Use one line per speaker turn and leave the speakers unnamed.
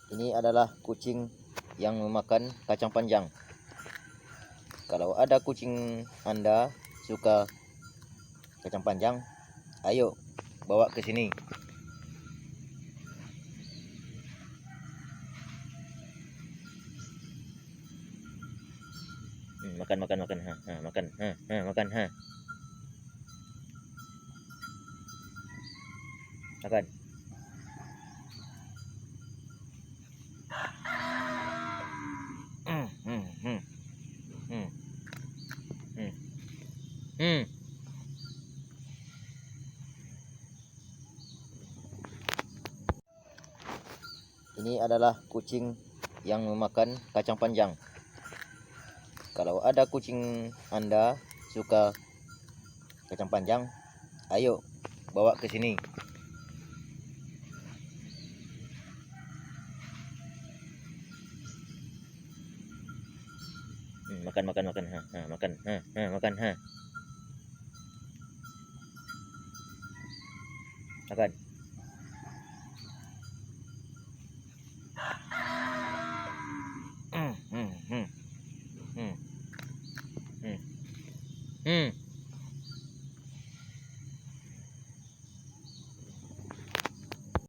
Ini adalah kucing yang memakan kacang panjang. Kalau ada kucing Anda suka kacang panjang, ayo bawa ke sini. Makan. Makan. Ini adalah kucing yang memakan kacang panjang. Kalau ada kucing Anda suka kacang panjang, ayo bawa ke sini. Makan. Makan.